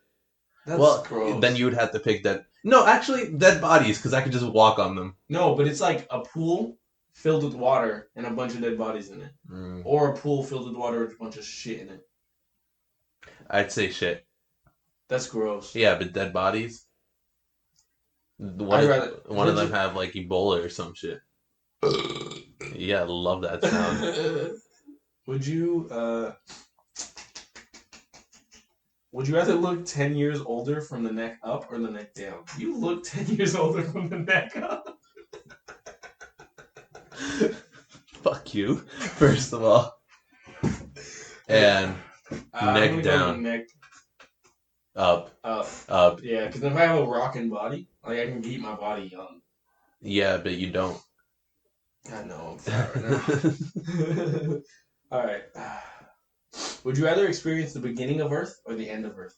That's gross. Then you would have to pick dead. No, actually, dead bodies, because I could just walk on them. No, but it's like a pool filled with water and a bunch of dead bodies in it. Or a pool filled with water with a bunch of shit in it. I'd say shit. That's gross. Yeah, but dead bodies? One of them have, like, Ebola or some shit. Yeah, I love that sound. Would you rather look 10 years older from the neck up or the neck down? You look 10 years older from the neck up. Fuck you, first of all. And neck down. Neck up. Up. Yeah, because if I have a rocking body, like I can keep my body young. Yeah, but you don't. I know, I'm fat right now. Alright. Would you rather experience the beginning of Earth or the end of Earth?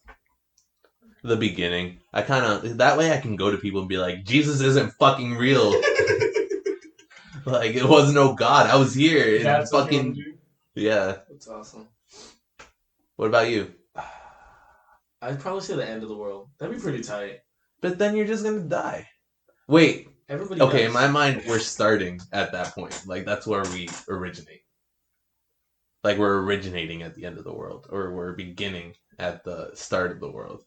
The beginning. That way I can go to people and be like, Jesus isn't fucking real. Like, it was no God. I was here. That's fucking... Yeah. That's awesome. What about you? I'd probably say the end of the world. That'd be pretty tight. But then you're just gonna die. Wait. Everybody okay, dies. in my mind, we're starting at that point. Like, that's where we originate. Like, we're originating at the end of the world. Or we're beginning at the start of the world.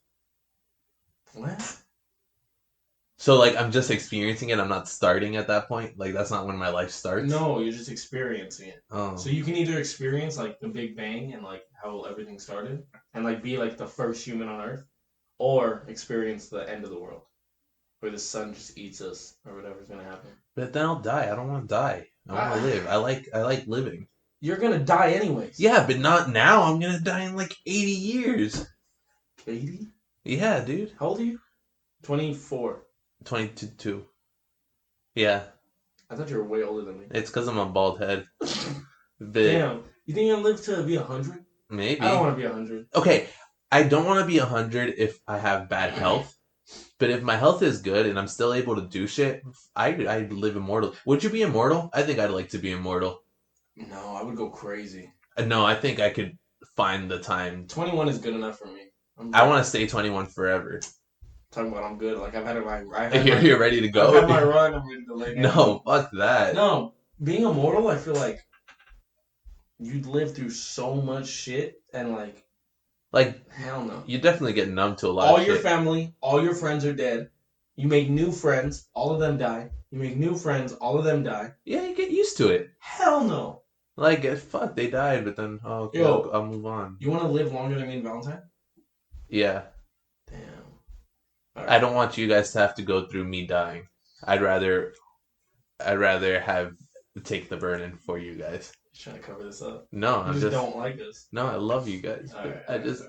What? So, like, I'm just experiencing it. I'm not starting at that point. Like, that's not when my life starts. No, you're just experiencing it. Oh. So you can either experience, like, the Big Bang and, like, how everything started. And, like, be, like, the first human on Earth. Or experience the end of the world. Where the sun just eats us. Or whatever's going to happen. But then I'll die. I don't want to die. I want to live. I like living. You're going to die anyways. Yeah, but not now. I'm going to die in, like, 80 years. 80? Yeah, dude. How old are you? 24. 22. Yeah. I thought you were way older than me. It's because I'm a bald head. Damn. You think you'll live to be 100? Maybe. I don't want to be 100. Okay. I don't want to be 100 if I have bad health. But if my health is good and I'm still able to do shit, I'd live immortal. Would you be immortal? I think I'd like to be immortal. No, I would go crazy. No, I think I could find the time. 21 is good enough for me. I want to stay 21 forever. Talking about I'm good. Like, I've had You're ready to go? I've had my run. I'm ready to lay down. No, fuck that. No, being immortal, I feel like you'd live through so much shit and, like, hell no. You definitely get numb to a lot all of shit. All your family, all your friends are dead. You make new friends, all of them die. You make new friends, all of them die. Yeah, you get used to it. Hell no. Like, fuck, they died, but then, okay, Yo, I'll move on. You want to live longer than me and Valentine? Yeah. Damn. Right. I don't want you guys to have to go through me dying. I'd rather take the burden for you guys. Just trying to cover this up. No, I just don't like this. No, I love you guys. I just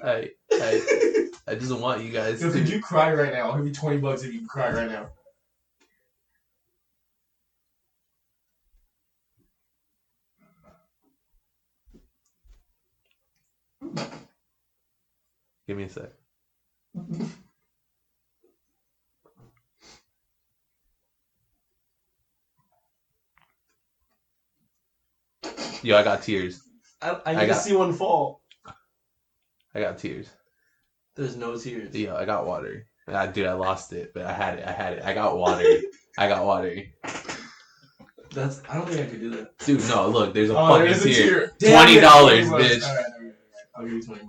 want you guys. So could you cry right now? I'll give you $20 if you can cry right now. Give me a sec. Yo, I got tears. I can see one fall. I got tears. There's no tears. Yo, I got water. Dude, I lost it, but I had it. I got water. I got water. I don't think I could do that. Dude, no, look, there's a fucking tear. $20, bitch. All right. I'll give you $20.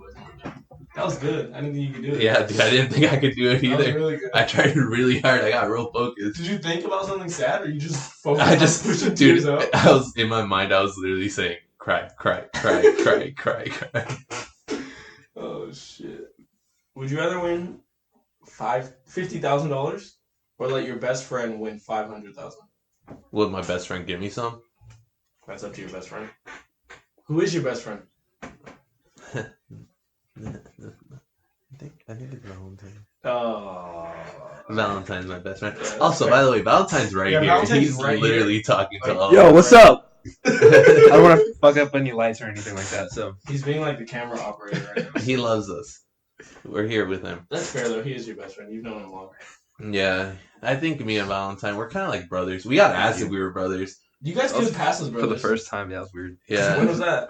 That was good. I didn't think you could do it. Yeah, dude, I didn't think I could do it either. That was really good. I tried really hard. I got real focused. Did you think about something sad, or you just focused on pushing tears out? I was in my mind. I was literally saying, "Cry, cry, cry, cry, cry, cry." Oh shit! Would you rather win $50,000 or let your best friend win $500,000? Would my best friend give me some? That's up to your best friend. Who is your best friend? I think it's Valentine. Oh. Valentine's my best friend. Yeah, also, fair. by the way, Valentine's right here. Valentine's He's right literally here. talking to Like, all Yo, of us. what's up? I don't want to fuck up any lights or anything like that, so. He's being like the camera operator right now. He loves us. We're here with him. That's fair though. He is your best friend. You've known him longer. Yeah, I think me and Valentine, we're kind of like brothers. We got asked if we were brothers. You guys could pass as For brothers. the first time, yeah, it was weird. Yeah. When was that?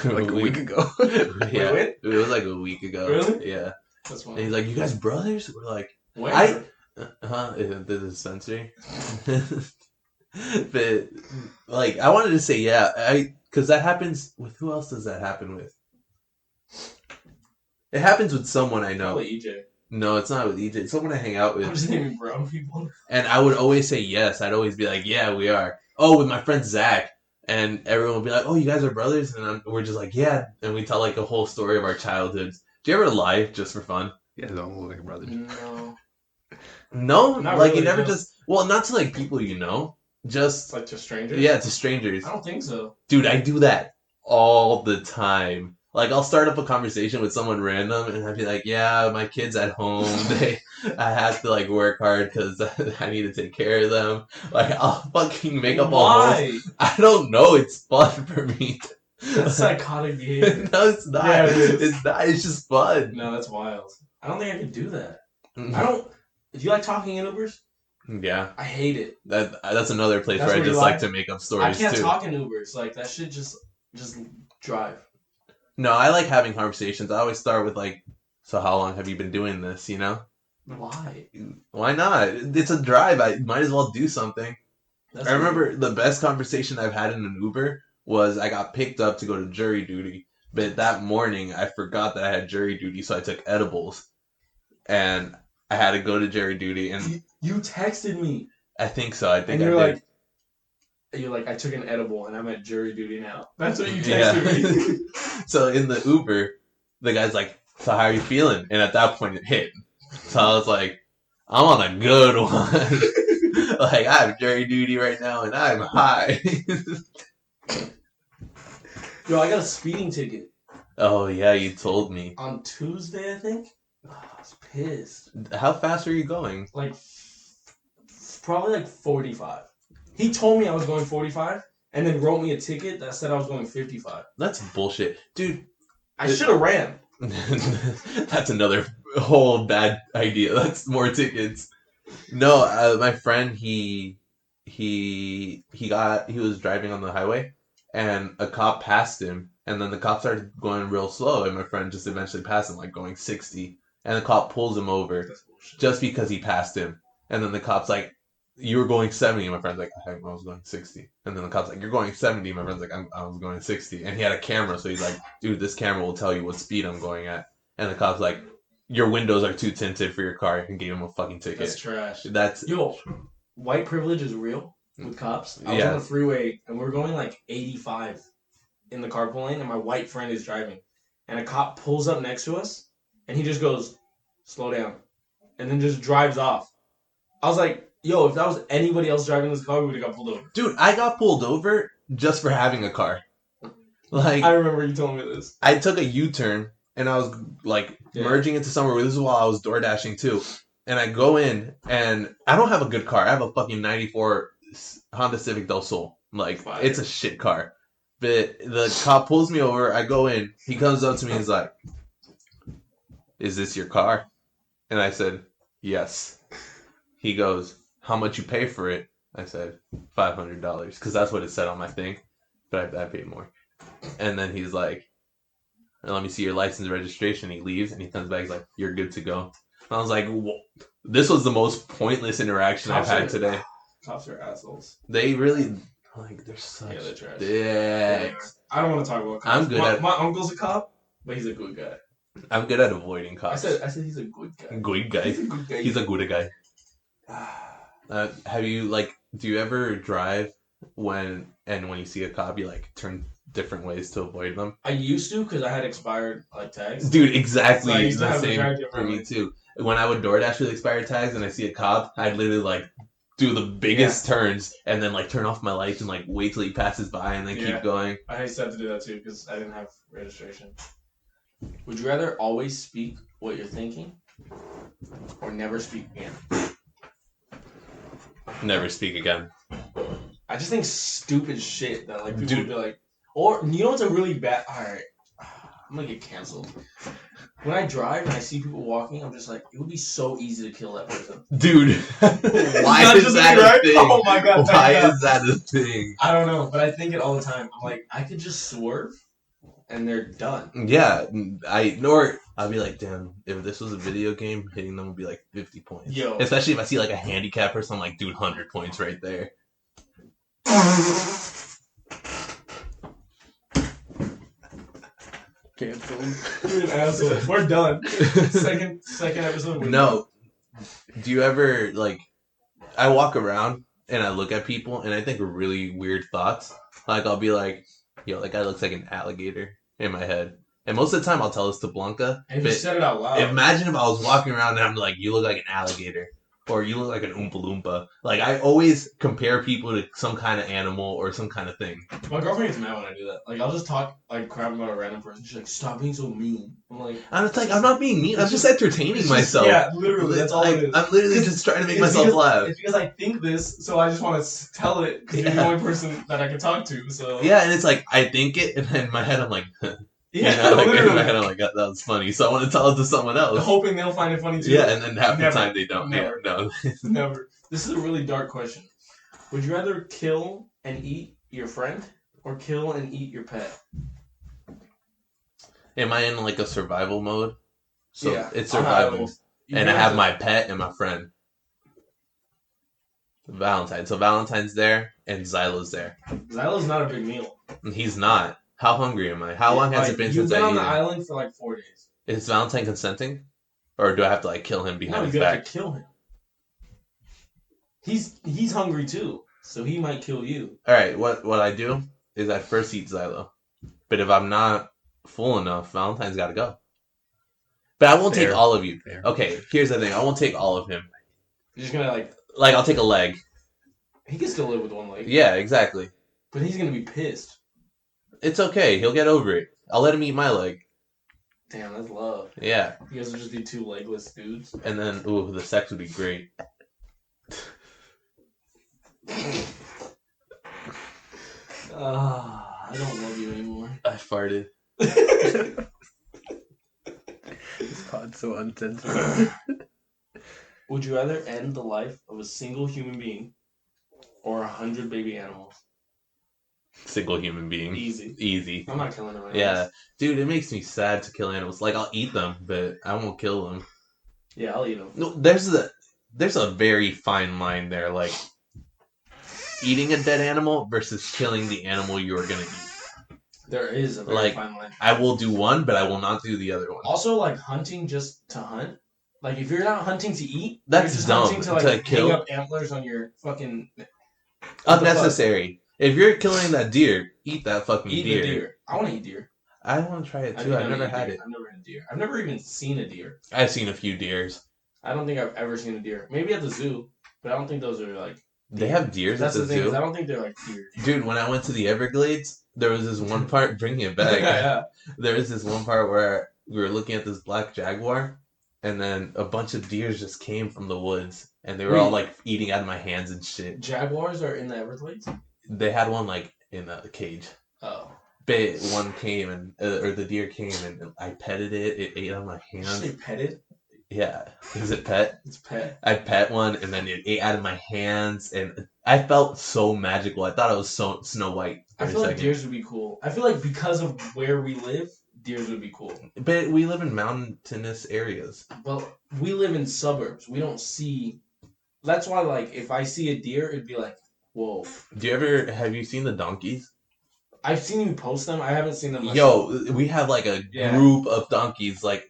Like a week ago. Yeah, Wait? it was like a week ago. Really? Yeah. That's And fine. he's like, "You guys brothers?" We're like, Where? The dispensary. But like, I wanted to say because that happens with who else does that happen with? It happens with someone I know. Probably EJ. No, it's not with EJ. It's someone I hang out with. I'm just naming brown people. And I would always say yes. I'd always be like, "Yeah, we are." Oh, with my friend Zach. And everyone would be like, "Oh, you guys are brothers?" And we're just like, "Yeah." And we tell like a whole story of our childhoods. Do you ever lie just for fun? Yeah, don't look like brothers. No. No? Not Like really, you never no. just... Well, not to like people you know. Just... It's like to strangers? Yeah, to strangers. I don't think so. Dude, I do that all the time. Like, I'll start up a conversation with someone random, and I'd be like, "Yeah, my kid's at home. I have to, like, work hard because I need to take care of them." Like, I'll fucking make up a whole... Why? I don't know. It's fun for me. That's psychotic behavior. No, it's not. Yeah, it is. It's not. It's just fun. No, that's wild. I don't think I could do that. I don't... Do you like talking in Ubers? Yeah, I hate it. that's another place That's where I where you just lie? like to make up I stories, can't too. talk in Ubers. Like, that shit just drive. No, I like having conversations. I always start with, like, "So how long have you been doing this, you know?" Why? Why not? It's a drive. I might as well do something. That's I remember the best conversation I've had in an Uber was I got picked up to go to jury duty, but that morning I forgot that I had jury duty, so I took edibles, and I had to go to jury duty, and You texted me. I think so. I think And I you're did. you're like, I took an edible and I'm at jury duty now. That's what you Yeah. texted me. So in the Uber, the guy's like, "So how are you feeling?" And at that point, it hit. So I was like, "I'm on a good one." Like, I have jury duty right now, and I'm high. Yo, I got a speeding ticket Oh yeah, you told me. on Tuesday, I think. Oh, I was pissed. How fast are you going? Like, probably like 45. He told me I was going 45 and then wrote me a ticket that said I was going 55. That's bullshit, dude. I should have ran. That's another whole bad idea. That's more tickets. No, my friend, he was driving on the highway, and a cop passed him, and then the cop started going real slow, and my friend just eventually passed him, like going 60, and the cop pulls him over That's bullshit. just because he passed him, and then the cop's like, "You were going 70," and my friend's like, "I was going 60," and then the cop's like, "You're going 70," my friend's like, I was going 60, and he had a camera, so he's like, "Dude, this camera will tell you what speed I'm going at," and the cop's like, "Your windows are too tinted for your car," and gave him a fucking ticket. That's trash. That's Yo, white privilege is real with cops. I was Yeah. on the freeway and we were going like 85 in the carpool lane, and my white friend is driving. And a cop pulls up next to us and he just goes, "Slow down," and then just drives off. I was like, yo, if that was anybody else driving this car, we would have got pulled over. dude. I got pulled over just for having a car. Like, I remember you telling me this. I took a U-turn and I was like Yeah. merging into somewhere. This is while I was door dashing too. And I go in and I don't have a good car. I have a fucking 94 Honda Civic Del Sol. Like, Fire. it's a shit car. But the cop pulls me over. I go in. He comes up to me and he's like, "Is this your car?" And I said, "Yes." He goes, "How much you pay for it?" I said, $500. Because that's what it said on my thing. But I paid more. And then he's like, "Let me see your license and registration." He leaves and he comes back. He's like, "You're good to go." And I was like, "Whoa." This was the most pointless interaction I've had today. Cops are assholes. They really, like, they're such Yeah, they're trash. dicks. I don't want to talk about cops. I'm good at- my uncle's a cop, but he's a good guy. I'm good at avoiding I cops. said he's a good guy. Good guy. He's a good guy. He's a good guy. Have you, like, do you ever drive when you see a cop, you, like, turn different ways to avoid them? I used to because I had expired like tags. Dude, exactly. So I used to the have to same drive for me differently. too. When I would DoorDash with expired tags and I see a cop, I'd literally like do the biggest turns and then like turn off my lights and like wait till he passes by and then Yeah. keep going. I used to have to do that too because I didn't have registration. Would you rather always speak what you're thinking or never speak again? Never speak again. I just think stupid shit that like people would be like, or you know what's a really bad? All right, I'm gonna get canceled. When I drive and I see people walking, I'm just like, it would be so easy to kill that person. Dude, why is that a thing? Oh my god, why is that a thing? I don't know, but I think it all the time. I'm like, I could just swerve and they're done. Yeah, I'd be like, damn, if this was a video game, hitting them would be like 50 points. Yo. Especially if I see like a handicap person, I'm like, dude, 100 points right there. Canceled. You're an asshole. We're done. Second episode. No. Do you ever, like, I walk around and I look at people and I think really weird thoughts. Like, I'll be like, yo, that guy looks like an alligator in my head. And most of the time I'll tell this to Blanca. And you said it out loud. Imagine if I was walking around and I'm like, you look like an alligator. Or you look like an Oompa Loompa. Like, I always compare people to some kind of animal or some kind of thing. My girlfriend gets mad when I do that. Like, I'll just talk like crap about a random person. She's like, stop being so mean. I'm like... And it's like, I'm not being mean. I'm just entertaining myself. Yeah, literally. That's all it is. I'm literally just trying to make myself laugh. It's because I think this, so I just want to tell it because you're the only person that I can talk to, so... Yeah, and it's like, I think it, and then in my head I'm like... Yeah, you know, like, literally. in my head I'm like, that was funny. So I want to tell it to someone else. Hoping they'll find it funny too. Yeah, and then half Never. the time they don't. Never. Yeah, no. Never. This is a really dark question. Would you rather kill and eat your friend or kill and eat your pet? Am I in like a survival mode? So Yeah, it's I'll have survival. both. And I have my pet and my friend. Valentine. So Valentine's there and Xylo's there. Xylo's not a big meal. And he's not. How hungry am I? How long has it been You've since been I on the ate? island for like 4 days. Is Valentine consenting? Or do I have to like kill him behind No, his you have back? to kill him. He's hungry too, so he might kill you. Alright, what I do is I first eat Xylo. But if I'm not full enough, Valentine's gotta go. But I won't take all of you. Fair. Okay, here's the thing. I won't take all of him. You're just gonna Like, I'll take a leg. he can still live with one leg. Yeah, exactly. But he's gonna be pissed. It's okay. He'll get over it. I'll let him eat my leg. Damn, that's love. Yeah. You guys will just be two legless dudes. And then, ooh, the sex would be great. I don't love you anymore. I farted. This pod's so uncensored. Would you rather end the life of a single human being or 100 baby animals? Single human being. Easy. Easy. I'm not killing them. Yeah. Dude, it makes me sad to kill animals. Like, I'll eat them, but I won't kill them. Yeah, I'll eat them. No, there's a very fine line there. Like, eating a dead animal versus killing the animal you are going to eat. There is a very fine line. I will do one, but I will not do the other one. Also, like, hunting just to hunt. Like, if you're not hunting to eat, That's you're just dumb. hunting to, like, To kill. hang up antlers on your fucking... Unnecessary. If you're killing that deer, eat that fucking Eat deer. the deer. I want to eat deer. I want to try it too. I've never had it. I've never had a deer. I've never even seen a deer. I've seen a few deers. I don't think I've ever seen a deer. Maybe at the zoo, but I don't think those are, like... They have deers That's at the the thing, is zoo? I don't think they're, like, deer. Dude, when I went to the Everglades, there was this one part, bringing it back. Yeah. There was this one part where we were looking at this black jaguar, and then a bunch of deers just came from the woods, and they were all like eating out of my hands and shit. Jaguars are in the Everglades? They had one like in a cage. Oh. But one came and or the deer came and I petted it. It ate out of my Did you hands. say petted? Yeah, is it pet? It's pet. I pet one and then it ate out of my hands, and I felt so magical. I thought I was so Snow White. I feel like deers would be cool. I feel like because of where we live, deers would be cool. But we live in mountainous areas. Well, we live in suburbs. We don't see... That's why, like, if I see a deer, it'd be like, whoa. Have you seen the donkeys? I've seen you post them. I haven't seen them myself. Yo, we have like a group of donkeys, like,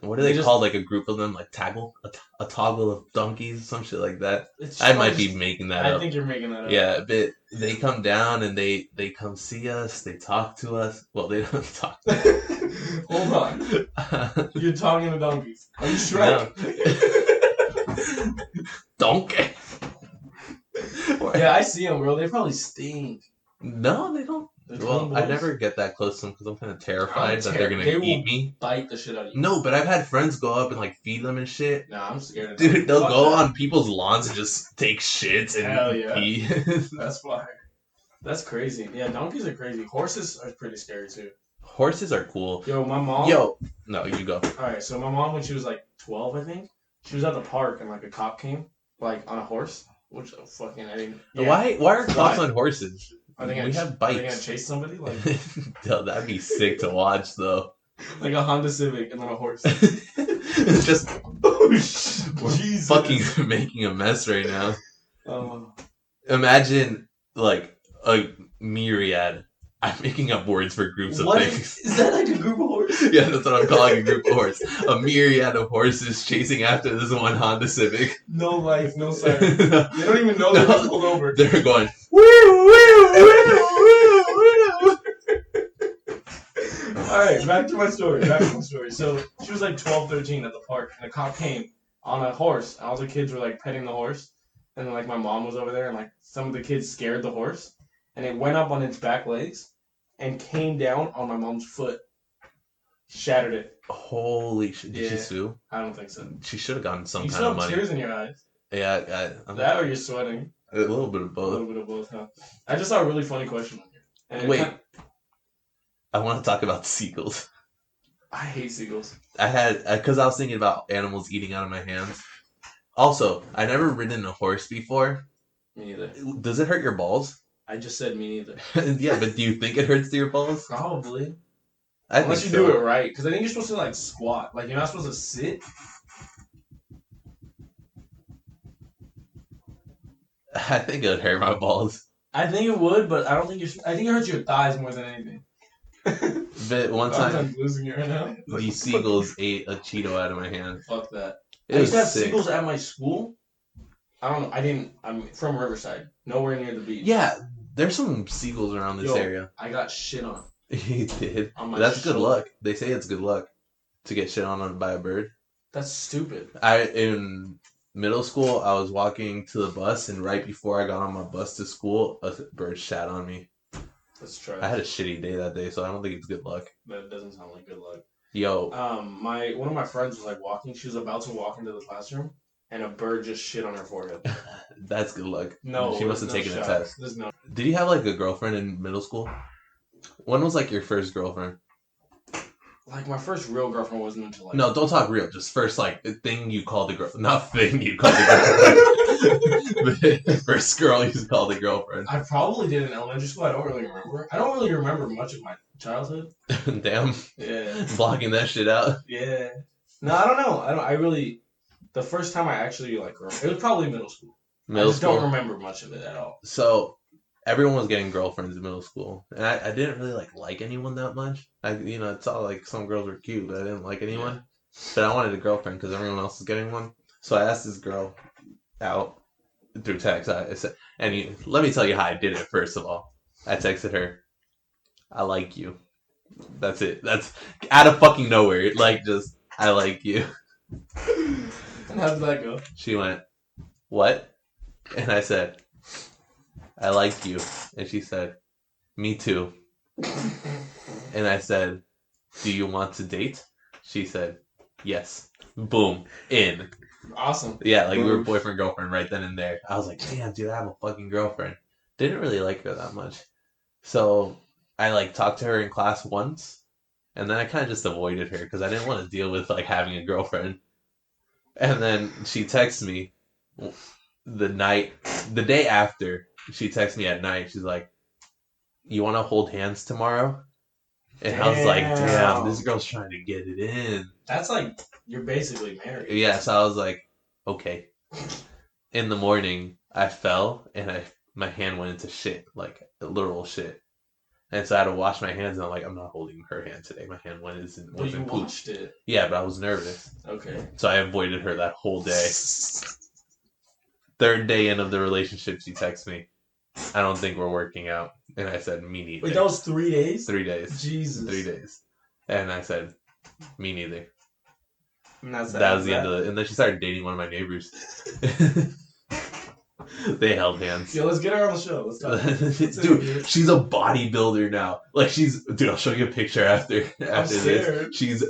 what are they called? Like a group of them, like a toggle of donkeys, some shit like that. I might be making that up. I think you're making that up. Yeah, but they come down and they come see us. They talk to us. Well, they don't talk. Hold on. You're talking to donkeys. Are you Shrek? Donkey. Yeah, I see them, bro. They probably stink. No, they don't. Well, I never get that close to them because I'm kind of terrified that they're gonna eat me. Bite the shit out of you. No, but I've had friends go up and like feed them and shit. Nah, I'm scared of Dude, them. they'll go on people's lawns and just take shits and pee. That's fire. That's crazy. Yeah, donkeys are crazy. Horses are pretty scary too. Horses are cool. Yo, my mom. No, you go. Alright, so my mom, when she was like 12, I think, she was at the park and like a cop came, like on a horse, which fucking I didn't. Yeah. Why are cops on horses? We have bikes. Are they gonna chase somebody? Like, yo, that'd be sick to watch though. Like a Honda Civic and then a horse. It's just Jesus. Fucking making a mess right now. Imagine like a myriad. I'm making up words for groups of things. Is that like a group of horses? Yeah, that's what I'm calling a group of horses. A myriad of horses chasing after this one Honda Civic. No life, no sight. They don't even know they're just pulled over. They're going, woo, woo, woo, woo, woo. Alright, back to my story. So she was like 12, 13 at the park, and a cop came on a horse, and all the kids were like petting the horse, and then like my mom was over there, and like some of the kids scared the horse, and it went up on its back legs, and came down on my mom's foot. Shattered it. Holy shit. Did she sue? I don't think so. She should have gotten some you kind of money. You still have tears in your eyes. Yeah. That or you're sweating. A little bit of both. A little bit of both, huh? I just saw a really funny question. Wait. I want to talk about seagulls. I hate seagulls. Because I was thinking about animals eating out of my hands. Also, I never ridden a horse before. Me neither. Does it hurt your balls? I just said me neither. Yeah, but do you think it hurts your balls? Probably. Unless you do it right. Because I think you're supposed to like squat. Like you're not supposed to sit. I think it would hurt my balls. I think it would, but I don't think I think it hurts your thighs more than anything. But one time, I'm losing it right now. These seagulls ate a Cheeto out of my hand. Fuck that. I used to have seagulls at my school. I don't know. I'm from Riverside, nowhere near the beach. Yeah, there's some seagulls around this area. I got shit on. He did. That's good luck. They say it's good luck to get shit on by a bird. That's stupid. In middle school, I was walking to the bus, and right before I got on my bus to school, a bird shat on me. That's trash. I had a shitty day that day, so I don't think it's good luck. That doesn't sound like good luck. Yo. One of my friends was like walking. She was about to walk into the classroom, and a bird just shit on her forehead. That's good luck. No, she must have taken a test. No. Did you have like a girlfriend in middle school? When was like your first girlfriend? Like my first real girlfriend wasn't until like... No, don't talk real. Just first like thing you called a girl. Not thing you called a girlfriend. First girl you called a girlfriend. I probably did in elementary school. I don't really remember. I don't really remember much of my childhood. Damn. Yeah. Blocking that shit out. Yeah. No, I don't know. I really... The first time I actually like girl, it was probably middle school. I just don't remember much of it at all. So everyone was getting girlfriends in middle school, and I didn't really like anyone that much. I saw like some girls were cute, but I didn't like anyone. Yeah. But I wanted a girlfriend because everyone else was getting one. So I asked this girl out through text. I said, let me tell you how I did it. First of all, I texted her, "I like you." That's it. That's out of fucking nowhere. Like just, "I like you." And how did that go? She went, "What?" And I said, "I like you." And she said, "Me too." And I said, "Do you want to date?" She said, "Yes." Boom. In. Awesome. Yeah, like we were boyfriend, girlfriend right then and there. I was like, damn, dude, I have a fucking girlfriend. Didn't really like her that much. So I like talked to her in class once, and then I kind of just avoided her because I didn't want to deal with like having a girlfriend. And then she texted me the day after. She texted me at night. She's like, "You want to hold hands tomorrow?" And I was like, damn, this girl's trying to get it in. That's like, you're basically married. Yeah, so I was like, okay. In the morning, I fell, and my hand went into shit, like literal shit. And so I had to wash my hands, and I'm like, I'm not holding her hand today. My hand wasn't But you washed it. Yeah, but I was nervous. Okay. So I avoided her that whole day. Third day in of the relationship, she texts me, "I don't think we're working out." And I said, "Me neither." Wait, that was 3 days? 3 days. Jesus. 3 days. And I said, "Me neither." And that was the end of it. And then she started dating one of my neighbors. They held hands. Yo, let's get her on the show. Let's talk. Dude, she's a bodybuilder now. Like dude, I'll show you a picture after this. She's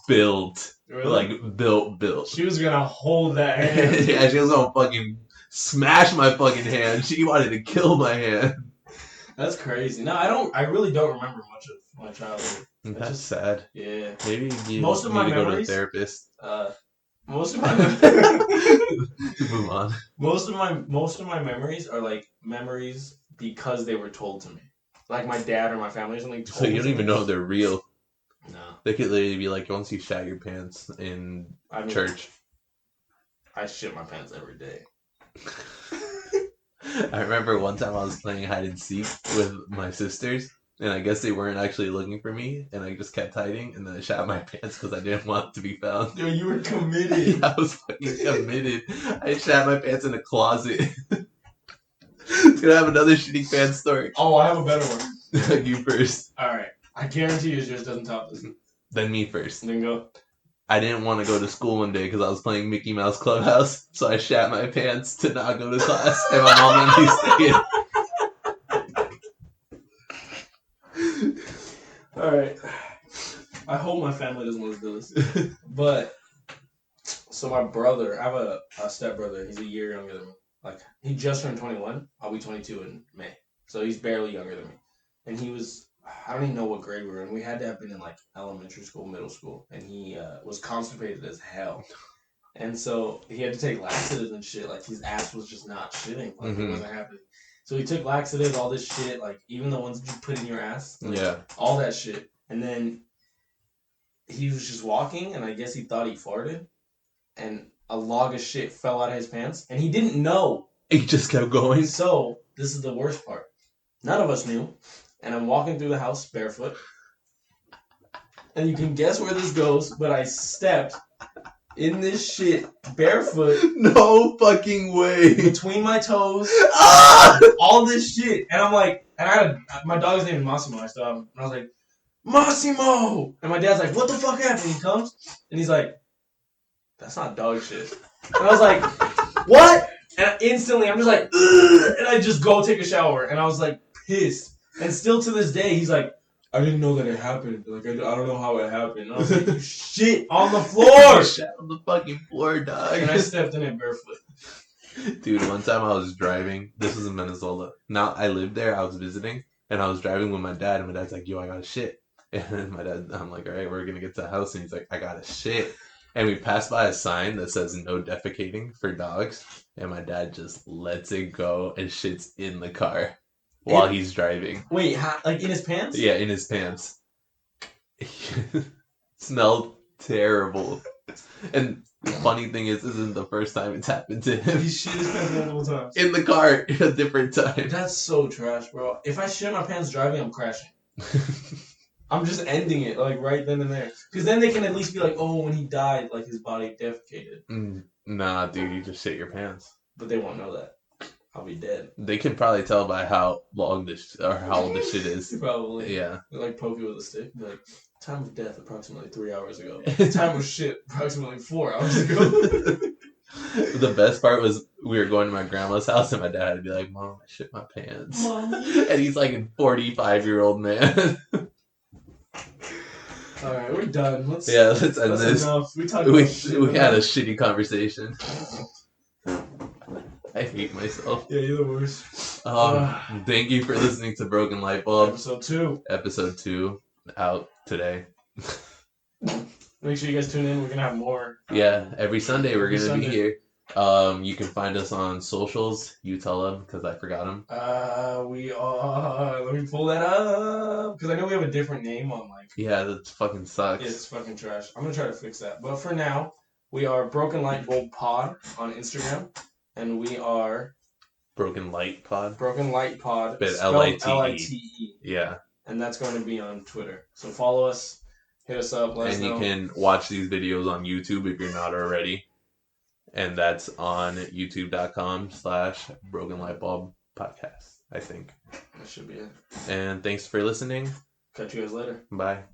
built. Really? Like built. She was gonna hold that hand. Yeah, she was gonna fucking smash my fucking hand. She wanted to kill my hand. That's crazy. No, I really don't remember much of my childhood. That's sad. Yeah. Maybe you most of my need to memories, go to a therapist. Most of my Move on. Most of my memories are like memories because they were told to me. Like my dad or my family or something told me. So you don't even know if they're real. No. They could literally be like, once you shat your pants in church. I shit my pants every day. I remember one time I was playing hide and seek with my sisters, and I guess they weren't actually looking for me, and I just kept hiding, and then I shat my pants because I didn't want to be found. Yo, you were committed. I was fucking committed. I shat my pants in a closet. Dude, I have another shitty pants story. Oh, I have a better one. You first. Alright. I guarantee you yours doesn't top this. Then me first. Then go. I didn't want to go to school one day because I was playing Mickey Mouse Clubhouse, so I shat my pants to not go to class, and my mom let me stay. Alright. I hope my family doesn't listen to this. But, so my brother, I have a stepbrother, he's a year younger than me. Like, he just turned 21. I'll be 22 in May. So he's barely younger than me. And he was, I don't even know what grade we were in. We had to have been in like elementary school, middle school. And he was constipated as hell. And so he had to take laxatives and shit. Like his ass was just not shitting. Like it wasn't happening. So he took laxatives, all this shit. Like even the ones that you put in your ass. Like, yeah. All that shit. And then he was just walking and I guess he thought he farted. And a log of shit fell out of his pants. And he didn't know. He just kept going. So this is the worst part. None of us knew. And I'm walking through the house barefoot. And you can guess where this goes, but I stepped in this shit barefoot. No fucking way. Between my toes. All this shit. And I'm like, and my dog's name is Massimo. I still have him. And I was like, Massimo! And my dad's like, what the fuck happened? He comes and he's like, that's not dog shit. And I was like, what? And instantly I'm just like, ugh! And I just go take a shower. And I was like, pissed. And still to this day, he's like, I didn't know that it happened. Like, I don't know how it happened. And I was like, you shit on the floor! Shit on the fucking floor, dog. And I stepped in it barefoot. Dude, one time I was driving. This was in Minnesota. Now, I lived there. I was visiting. And I was driving with my dad. And my dad's like, yo, I got to shit. And my dad, I'm like, all right, we're going to get to the house. And he's like, I got to shit. And we passed by a sign that says no defecating for dogs. And my dad just lets it go and shits in the car. While he's driving. Wait, like in his pants? Yeah, in his pants. Smelled terrible. And the funny thing is, this isn't the first time it's happened to him. He shit his pants multiple times. In the car, a different time. That's so trash, bro. If I shit my pants driving, I'm crashing. I'm just ending it, like, right then and there. Because then they can at least be like, oh, when he died, like, his body defecated. Nah, dude, you just shit your pants. But they won't know that. I'll be dead. They can probably tell by how long this or how old this shit is. Probably. Yeah. They like poke you with a stick. Like, time of death approximately 3 hours ago. Time of shit approximately 4 hours ago. The best part was we were going to my grandma's house and my dad would be like, Mom, I shit my pants. Mommy. And he's like a 45-year-old man. Alright, we're done. Let's end this. Enough. We had a shitty conversation. I hate myself. Yeah, you're the worst. Thank you for listening to Broken Light Bulb. Episode 2 out today. Make sure you guys tune in. We're gonna have more. Yeah, every Sunday we're gonna be here. You can find us on socials. You tell them because I forgot them. We are. Let me pull that up because I know we have a different name on like. Yeah, that fucking sucks. Yeah, it's fucking trash. I'm gonna try to fix that. But for now, we are Broken Light Bulb Pod on Instagram. And we are Broken Light Pod. Broken Light Pod. But Lite. Lite. Yeah. And that's going to be on Twitter. So follow us, hit us up, let us know. And you can watch these videos on YouTube if you're not already. And that's on youtube.com/Broken Light Bulb Podcast, I think. That should be it. And thanks for listening. Catch you guys later. Bye.